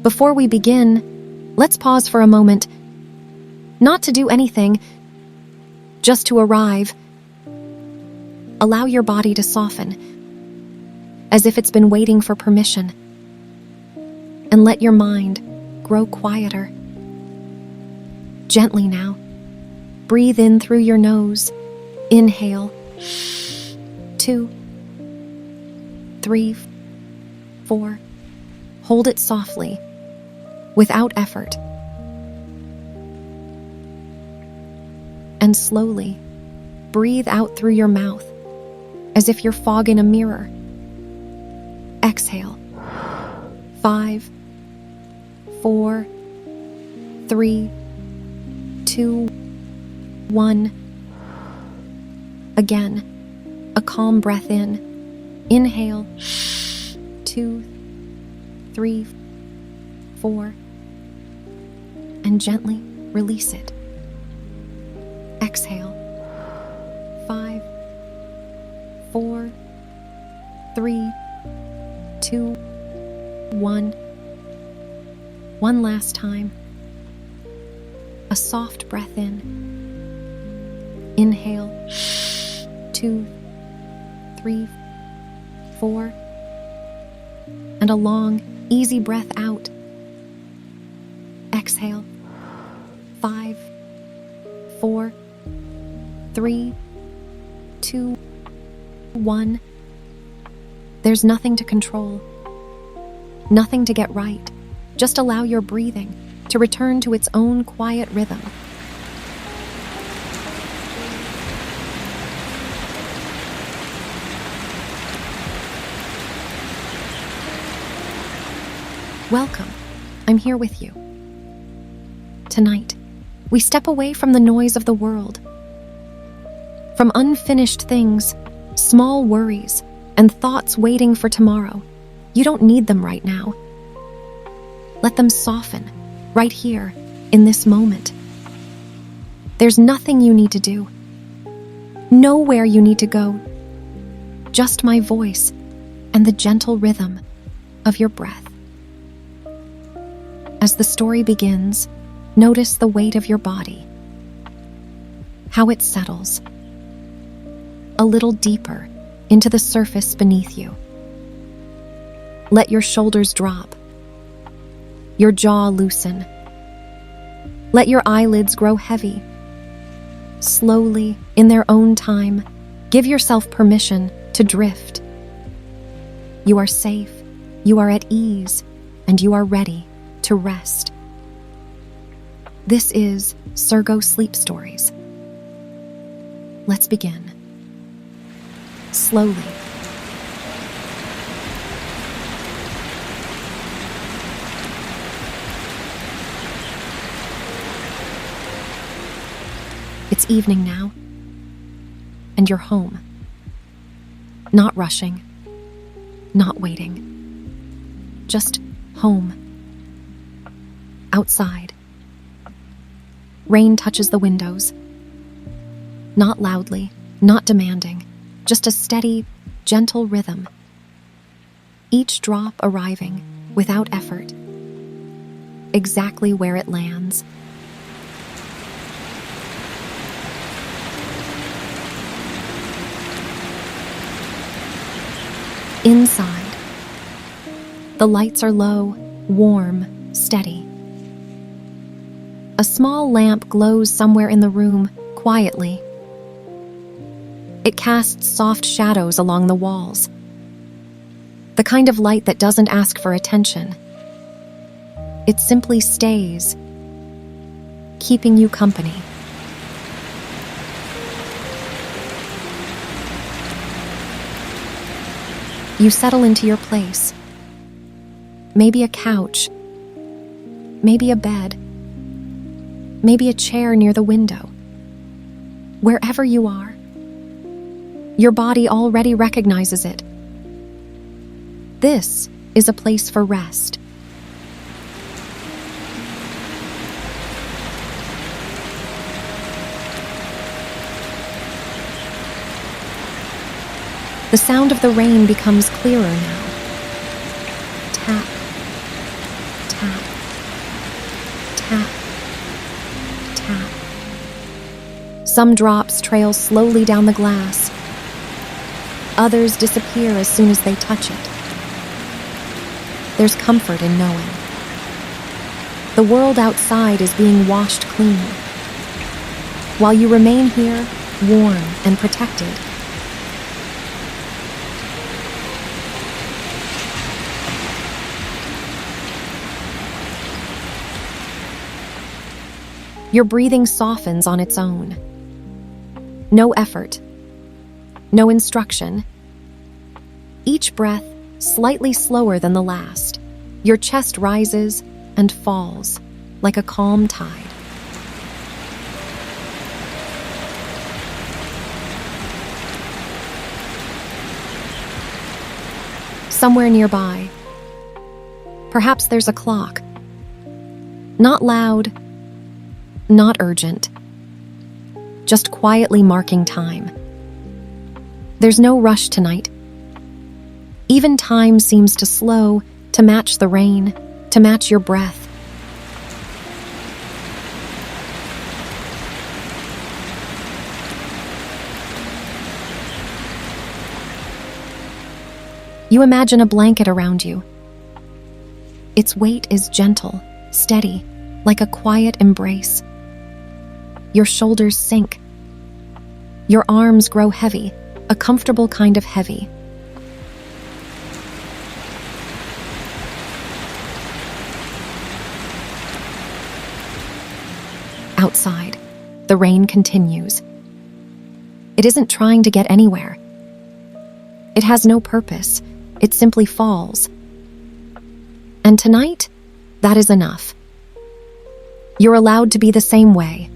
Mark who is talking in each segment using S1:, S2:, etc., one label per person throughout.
S1: Before we begin, let's pause for a moment. Not to do anything, just to arrive. Allow your body to soften, as if it's been waiting for permission. And let your mind grow quieter. Gently now. Breathe in through your nose. Inhale. 2, 3, 4. Hold it softly, without effort. And slowly, breathe out through your mouth, as if you're fogging a mirror. Exhale. 5, 4, 3, 2, 1. Again, a calm breath in. Inhale. 2, 3, 4. And gently release it. Exhale. 5, 4, 3, 2, 1. One last time. A soft breath in. Inhale. 2, 3, 4. And a long, easy breath out. Exhale. 5, 4, 3, 2, 1. There's nothing to control, nothing to get right. Just allow your breathing to return to its own quiet rhythm. Welcome. I'm here with you. Tonight, we step away from the noise of the world, from unfinished things, small worries, and thoughts waiting for tomorrow. You don't need them right now. Let them soften right here in this moment. There's nothing you need to do, nowhere you need to go, just my voice and the gentle rhythm of your breath. As the story begins, notice the weight of your body, how it settles a little deeper into the surface beneath you. Let your shoulders drop, your jaw loosen. Let your eyelids grow heavy. Slowly, in their own time, give yourself permission to drift. You are safe, you are at ease, and you are ready to rest. This is Sergo Sleep Stories. Let's begin. Slowly. It's evening now, and you're home. Not rushing, not waiting. Just home. Outside. Rain touches the windows. Not loudly, not demanding, just a steady, gentle rhythm. Each drop arriving without effort, exactly where it lands. Inside, the lights are low, warm, steady. A small lamp glows somewhere in the room, quietly. It casts soft shadows along the walls. The kind of light that doesn't ask for attention. It simply stays, keeping you company. You settle into your place. Maybe a couch, maybe a bed, maybe a chair near the window. Wherever you are, your body already recognizes it. This is a place for rest. The sound of the rain becomes clearer now. Tap, tap, tap, tap. Some drops trail slowly down the glass. Others disappear as soon as they touch it. There's comfort in knowing. The world outside is being washed clean, while you remain here, warm and protected. Your breathing softens on its own. No effort, no instruction. Each breath slightly slower than the last. Your chest rises and falls like a calm tide. Somewhere nearby, perhaps there's a clock. Not loud, not urgent, just quietly marking time. There's no rush tonight. Even time seems to slow, to match the rain, to match your breath. You imagine a blanket around you. Its weight is gentle, steady, like a quiet embrace. Your shoulders sink. Your arms grow heavy, a comfortable kind of heavy. Outside, the rain continues. It isn't trying to get anywhere. It has no purpose. It simply falls. And tonight, that is enough. You're allowed to be the same way.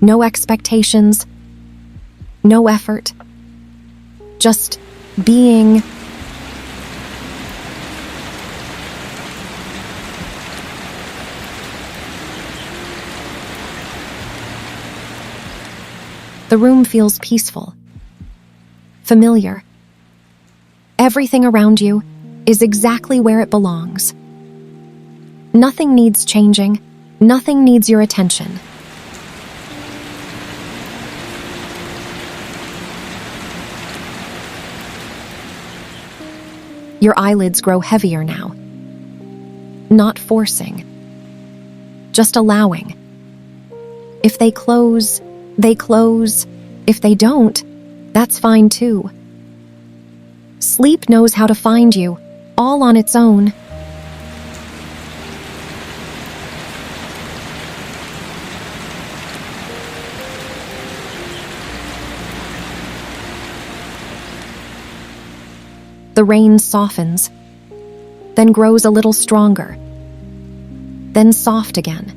S1: No expectations, no effort, just being. The room feels peaceful, familiar. Everything around you is exactly where it belongs. Nothing needs changing. Nothing needs your attention. Your eyelids grow heavier now. Not forcing, just allowing. If they close, they close. If they don't, that's fine too. Sleep knows how to find you, all on its own. The rain softens, then grows a little stronger, then soft again.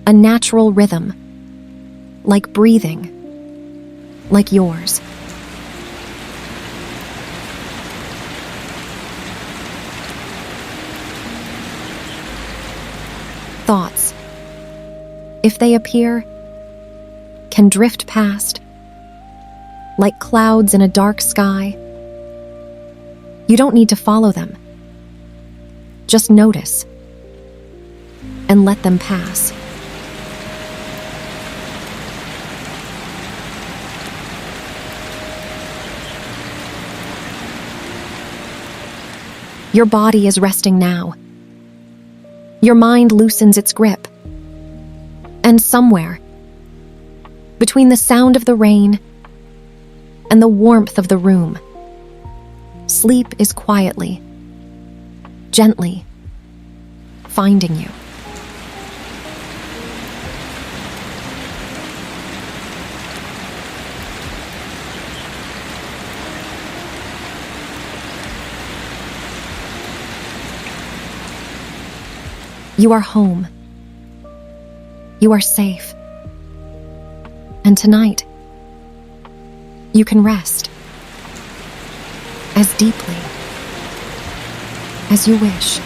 S1: A natural rhythm, like breathing, like yours. Thoughts, if they appear, can drift past, like clouds in a dark sky. You don't need to follow them. Just notice and let them pass. Your body is resting now. Your mind loosens its grip. And somewhere, between the sound of the rain and the warmth of the room, sleep is quietly, gently finding you. You are home. You are safe. And tonight, you can rest as deeply as you wish.